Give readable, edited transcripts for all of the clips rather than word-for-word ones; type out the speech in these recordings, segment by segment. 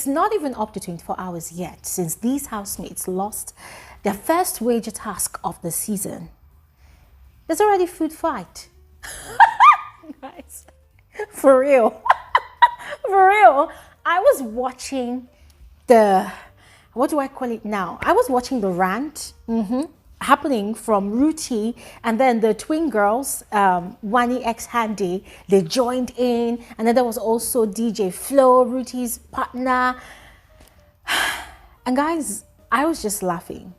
it's not even up to 24 hours yet since these housemates lost their first wager task of the season. There's already food fight. Guys, for real. For real. I was watching the, what do I call it now? I was watching the rant happening from Rhuthee, and then the twin girls, Wani X Handy, they joined in, and then there was also DJ Flo, Rhuthee's partner. And guys, I was just laughing.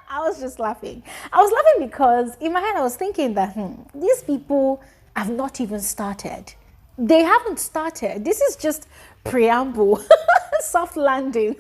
I was just laughing. I was laughing because in my head I was thinking that these people have not even started. They haven't started. This is just preamble, soft landing.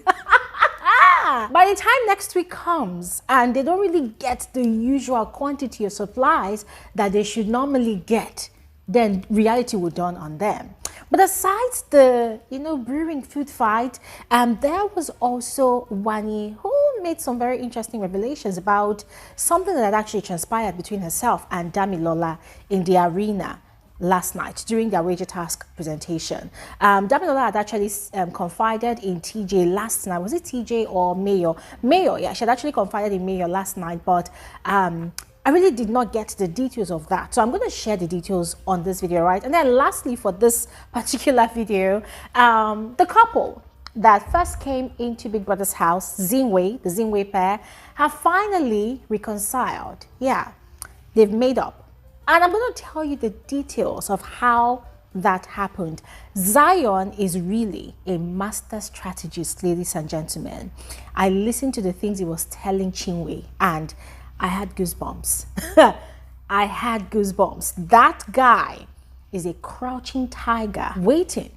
By the time next week comes and they don't really get the usual quantity of supplies that they should normally get, then reality will dawn on them. But aside the, brewing food fight, there was also Wani who made some very interesting revelations about something that actually transpired between herself and Damilola in the arena last night during their wager task presentation. Damilola had actually confided in TJ last night. Was it TJ or Mayor? Mayor, yeah, she had actually confided in Mayor last night, but I really did not get the details of that. So I'm going to share the details on this video, right? And then lastly, for this particular video, the couple that first came into Big Brother's house, Zinwe, the Zinwe pair, have finally reconciled. Yeah, they've made up. And I'm going to tell you the details of how that happened. Zion is really a master strategist, ladies and gentlemen. I listened to the things he was telling Chinwe and I had goosebumps. I had goosebumps. That guy is a crouching tiger waiting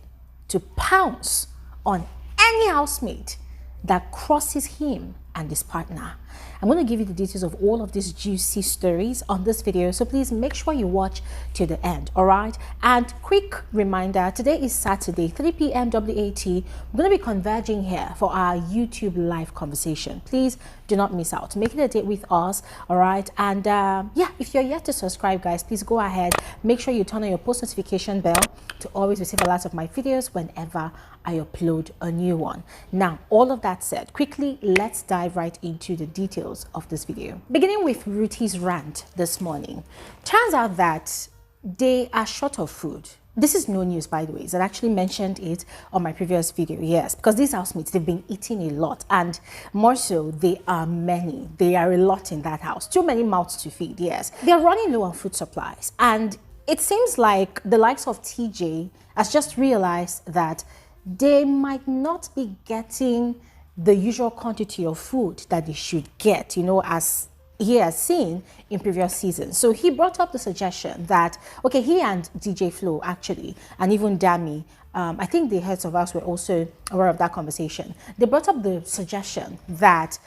to pounce on any housemate that crosses him and his partner. I'm going to give you the details of all of these juicy stories on this video, so please make sure you watch to the end, all right? And quick reminder, today is Saturday, 3 p.m. WAT. We're going to be converging here for our YouTube live conversation. Please do not miss out. Make it a date with us, all right? And yeah, if you're yet to subscribe, guys, please go ahead. Make sure you turn on your post notification bell to always receive alerts of my videos whenever I upload a new one. Now, all of that said, quickly, let's dive right into the details of this video. Beginning with Rhuthee's rant this morning. Turns out that they are short of food. This is no news, by the way. I actually mentioned it on my previous video, yes, because these housemates, they've been eating a lot, and more so, they are many. They are a lot in that house. Too many mouths to feed, yes. They're running low on food supplies, and it seems like the likes of TJ has just realized that they might not be getting the usual quantity of food that they should get, as he has seen in previous seasons. So he brought up the suggestion that, okay, he and DJ Flo actually, and even Dami, I think the heads of us were also aware of that conversation. They brought up the suggestion that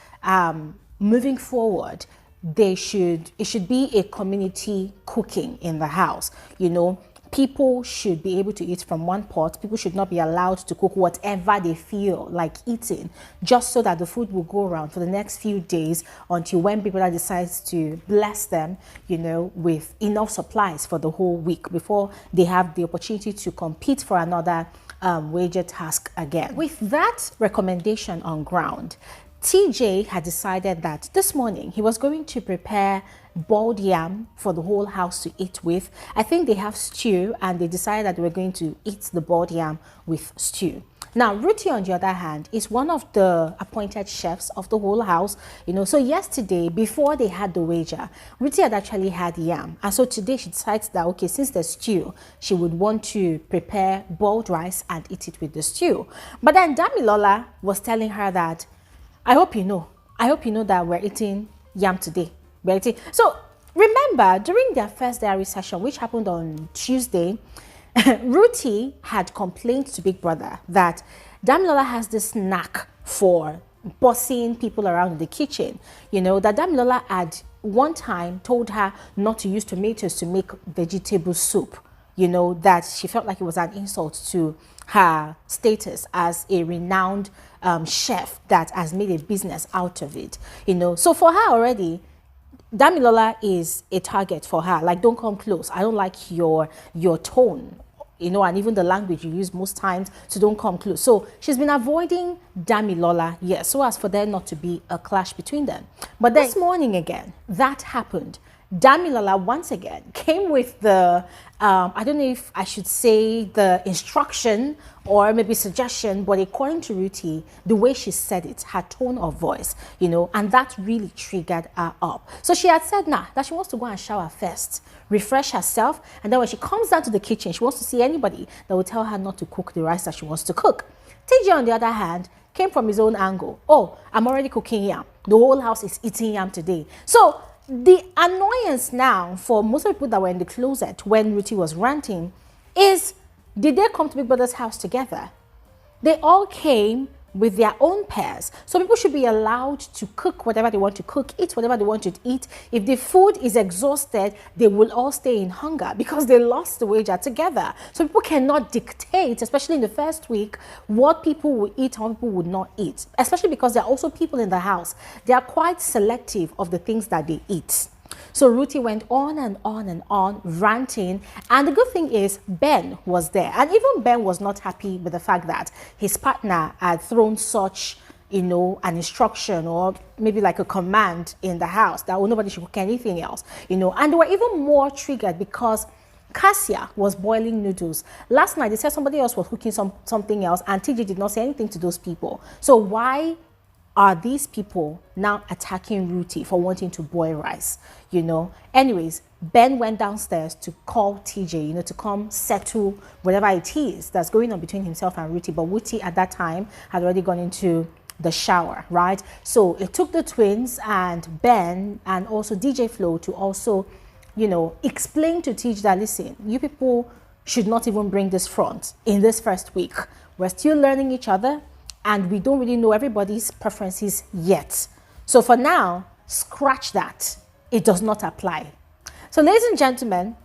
moving forward, it should be a community cooking in the house, People should be able to eat from one pot. People should not be allowed to cook whatever they feel like eating, just so that the food will go around for the next few days until when people decides to bless them, with enough supplies for the whole week before they have the opportunity to compete for another wager task again. With that recommendation on ground, TJ had decided that this morning he was going to prepare boiled yam for the whole house to eat with. I think they have stew, and they decided that they were going to eat the boiled yam with stew. Now, Rhuthee, on the other hand, is one of the appointed chefs of the whole house, So yesterday, before they had the wager, Rhuthee had actually had yam. And so today she decides that, okay, since there's stew, she would want to prepare boiled rice and eat it with the stew. But then Damilola was telling her that, I hope you know that we're eating yam today. So remember, during their first diary session, which happened on Tuesday, Rhuthee had complained to Big Brother that Damilola has this knack for bossing people around in the kitchen. That Damilola had one time told her not to use tomatoes to make vegetable soup. That she felt like it was an insult to her status as a renowned chef that has made a business out of it. So for her already, Damilola is a target for her. Like, don't come close. I don't like your tone, you know, and even the language you use most times to don't come close. So she's been avoiding Damilola, yes, so as for there not to be a clash between them. But this morning again, that happened. Damilola once again came with the, I don't know if I should say the instruction or maybe suggestion, but according to Rhuthee, the way she said it, her tone of voice, you know, and that really triggered her up. So she had said, nah, that she wants to go and shower first, refresh herself, and then when she comes down to the kitchen, she wants to see anybody that will tell her not to cook the rice that she wants to cook. TJ, on the other hand, came from his own angle. Oh, I'm already cooking yam. The whole house is eating yam today. So the annoyance now for most of the people that were in the closet when Rhuthee was ranting is, did they come to Big Brother's house together? They all came with their own pairs. So people should be allowed to cook whatever they want to cook, eat whatever they want to eat. If the food is exhausted, they will all stay in hunger because they lost the wager together. So people cannot dictate, especially in the first week, what people will eat and what people would not eat, especially because there are also people in the house. They are quite selective of the things that they eat. So Rhuthee went on and on and on ranting, and the good thing is Ben was there, and even Ben was not happy with the fact that his partner had thrown such, you know, an instruction or maybe like a command in the house that nobody should cook anything else, you know. And they were even more triggered because Cassia was boiling noodles. Last night they said somebody else was cooking something else, and TJ did not say anything to those people. So why are these people now attacking Rhuthee for wanting to boil rice, you know? Anyways, Ben went downstairs to call TJ, you know, to come settle whatever it is that's going on between himself and Rhuthee. But Rhuthee at that time had already gone into the shower, right? So it took the twins and Ben and also DJ Flo to also, you know, explain to TJ that, listen, you people should not even bring this front in this first week. We're still learning each other, and we don't really know everybody's preferences yet. So for now, scratch that. It does not apply. So ladies and gentlemen,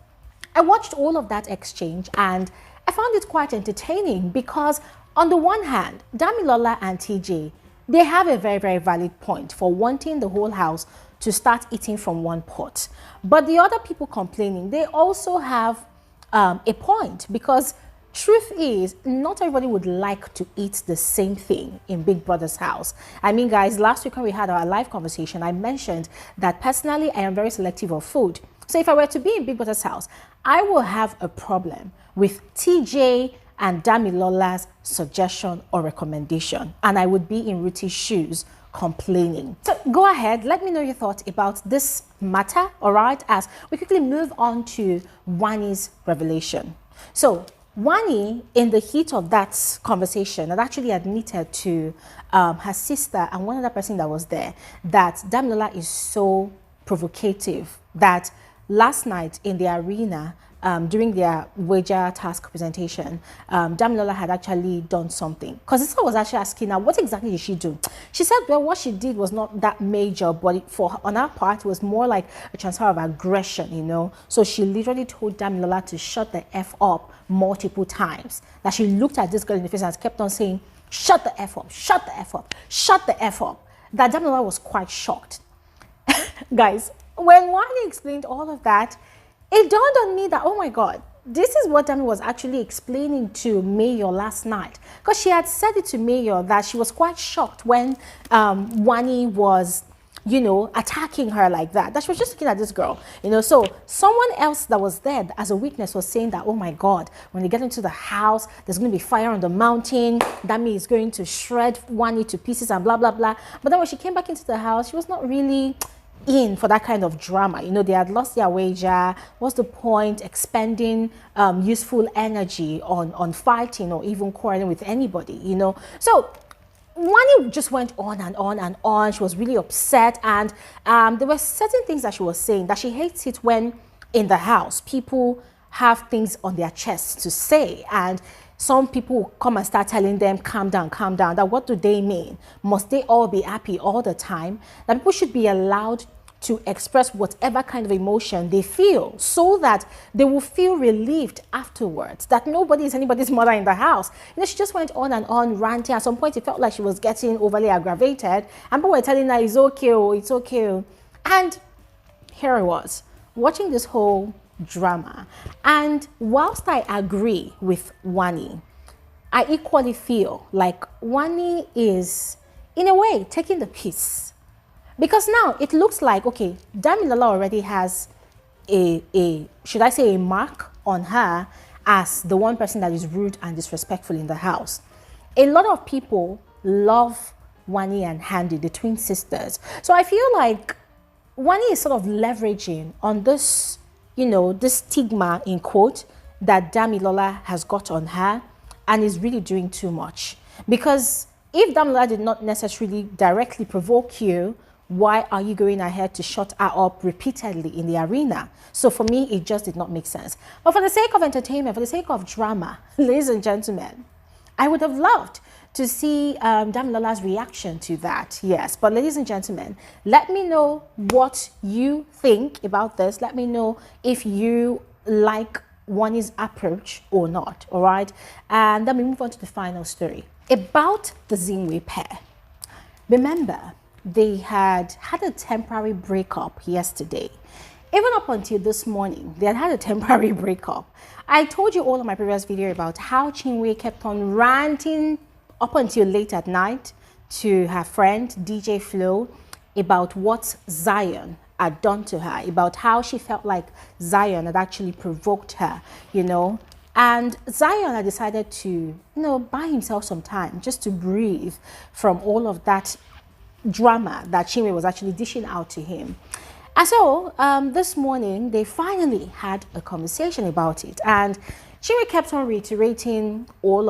I watched all of that exchange and I found it quite entertaining because on the one hand, Damilola and TJ, they have a very, very valid point for wanting the whole house to start eating from one pot. But the other people complaining, they also have a point, because truth is, not everybody would like to eat the same thing in Big Brother's house. I mean, guys, last week when we had our live conversation, I mentioned that personally, I am very selective of food. So if I were to be in Big Brother's house, I will have a problem with TJ and Damilola's suggestion or recommendation, and I would be in Rhuthee's shoes complaining. So go ahead, let me know your thoughts about this matter, all right, as we quickly move on to Wani's revelation. So Wani, in the heat of that conversation, had actually admitted to her sister and one other person that was there that Damilola is so provocative that last night in the arena, during their wager task presentation, Damilola had actually done something. Because this was actually asking her, what exactly did she do? She said, well, what she did was not that major, but on her part, it was more like a transfer of aggression, you know. So she literally told Damilola to shut the F up multiple times. That she looked at this girl in the face and kept on saying, shut the F up, shut the F up, shut the F up. That Damilola was quite shocked. Guys, when Wani explained all of that, it dawned on me that, oh my God, this is what Dami was actually explaining to Mayor last night. Because she had said it to Mayor that she was quite shocked when Wani was, you know, attacking her like that. That she was just looking at this girl, you know. So someone else that was there as a witness was saying that, oh my God, when they get into the house, there's going to be fire on the mountain. Dami is going to shred Wani to pieces and blah, blah, blah. But then when she came back into the house, she was not really in for that kind of drama. You know, they had lost their wager. What's the point expending useful energy on fighting or even quarreling with anybody, you know? So Wani just went on and on and on. She was really upset, and there were certain things that she was saying that she hates it when in the house people have things on their chests to say, and some people come and start telling them, calm down, that what do they mean? Must they all be happy all the time? That people should be allowed to express whatever kind of emotion they feel so that they will feel relieved afterwards, that nobody is anybody's mother in the house. You know, she just went on and on ranting. At some point, it felt like she was getting overly aggravated, and people were telling her, it's okay, oh, it's okay. And here I was, watching this whole drama. And whilst I agree with Wani, I equally feel like Wani is, in a way, taking the piss. Because now it looks like, okay, Damilola already has should I say, a mark on her as the one person that is rude and disrespectful in the house. A lot of people love Wani and Ndi, the twin sisters. So I feel like Wani is sort of leveraging on this, you know, this stigma, in quote, that Damilola has got on her, and is really doing too much. Because if Damilola did not necessarily directly provoke you, why are you going ahead to shut her up repeatedly in the arena? So for me, it just did not make sense. But for the sake of entertainment, for the sake of drama, ladies and gentlemen, I would have loved to see Damilola's reaction to that. Yes, but ladies and gentlemen, let me know what you think about this. Let me know if you like Wani's approach or not, all right? And then we move on to the final story. About the Zinwe pair. Remember, they had a temporary breakup yesterday. Even up until this morning, they had a temporary breakup. I told you all in my previous video about how Chinwe kept on ranting up until late at night to her friend DJ Flo about what Zion had done to her, about how she felt like Zion had actually provoked her, you know. And Zion had decided to, you know, buy himself some time just to breathe from all of that drama that Chinwe was actually dishing out to him. And so this morning, they finally had a conversation about it. And Chinwe kept on reiterating all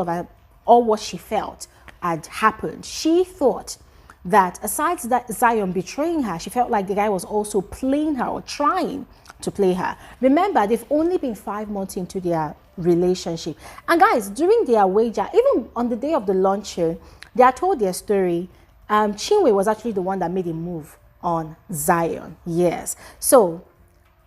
what she felt had happened. She thought that aside that Zion betraying her, she felt like the guy was also playing her or trying to play her. Remember, they've only been 5 months into their relationship. And guys, during their wager, even on the day of the launch show, they had told their story. Chinwe was actually the one that made a move on Zion. Yes. So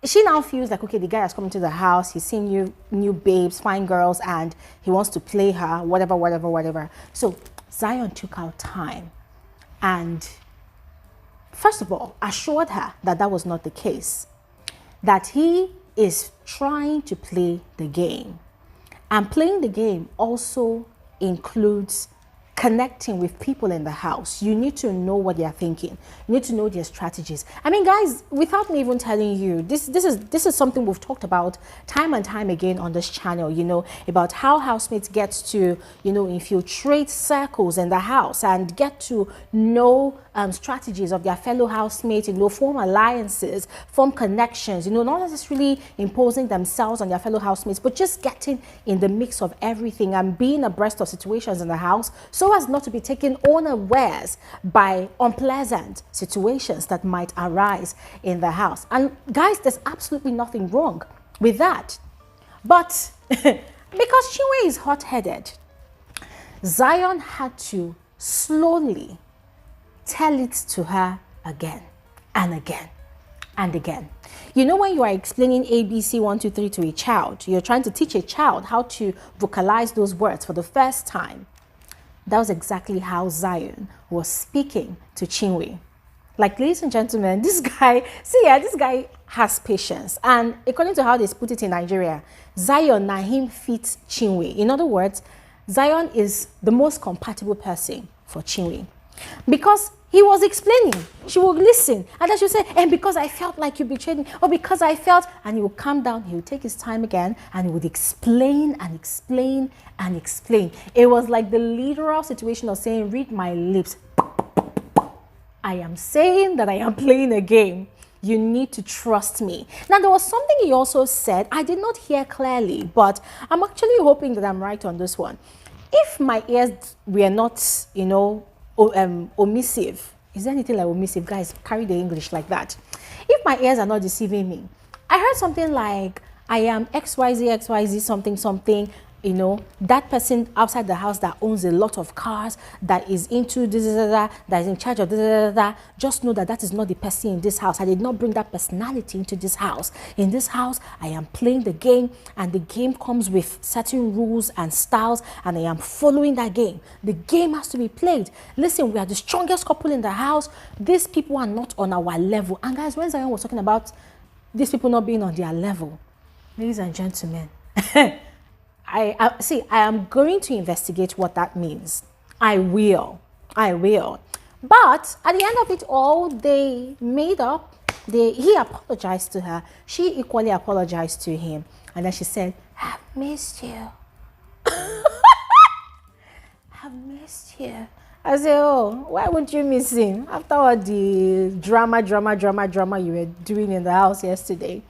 she now feels like, okay, the guy has come into the house, he's seen new babes, fine girls, and he wants to play her, whatever. So Zion took out time and, first of all, assured her that that was not the case, that he is trying to play the game. And playing the game also includes connecting with people in the house. You need to know what they're thinking. You need to know their strategies. I mean, guys, without me even telling you, this is something we've talked about time and time again on this channel, you know, about how housemates get to, you know, infiltrate circles in the house and get to know strategies of their fellow housemates, you know, form alliances, form connections, you know, not necessarily imposing themselves on their fellow housemates, but just getting in the mix of everything and being abreast of situations in the house so as not to be taken unawares by unpleasant situations that might arise in the house. And guys, there's absolutely nothing wrong with that. But because Chinwe is hot-headed, Zion had to slowly tell it to her again and again and again. You know, when you are explaining ABC 1, 2, 3 to a child, you're trying to teach a child how to vocalize those words for the first time. That was exactly how Zion was speaking to Chinwe. Like, ladies and gentlemen, this guy, this guy has patience. And according to how they put it in Nigeria, Zion na him fits Chinwe. In other words, Zion is the most compatible person for Chinwe. Because he was explaining, she would listen, and then she would say, and because I felt like you betrayed me, or because I felt, and he would calm down, he would take his time again, and he would explain and explain and explain. It was like the literal situation of saying, read my lips. I am saying that I am playing a game. You need to trust me. Now, there was something he also said, I did not hear clearly, but I'm actually hoping that I'm right on this one. If my ears were not, you know, omissive. Is there anything like omissive? Guys, carry the English like that. If my ears are not deceiving me, I heard something like, I am XYZ, something, you know, that person outside the house that owns a lot of cars, that is into this, that is in charge of this, just know that that is not the person in this house. I did not bring that personality into this house. In this house, I am playing the game, and the game comes with certain rules and styles, and I am following that game. The game has to be played. Listen, we are the strongest couple in the house. These people are not on our level. And guys, when Zion was talking about these people not being on their level, Ladies and gentlemen, I see, I am going to investigate what that means. I will. But at the end of it all, they made up. He apologized to her. She equally apologized to him. And then she said, I've missed you. I've missed you. I said, oh, why would you miss him? After all the drama you were doing in the house yesterday.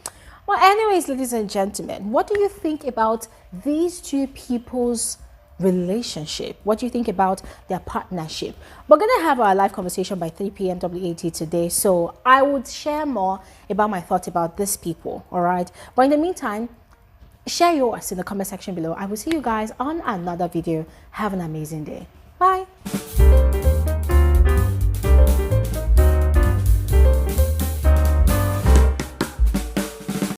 Well, anyways, ladies and gentlemen, what do you think about these two people's relationship? What do you think about their partnership? We're going to have our live conversation by 3 p.m. WAT today, so I would share more about my thoughts about these people, all right? But in the meantime, share yours in the comment section below. I will see you guys on another video. Have an amazing day. Bye.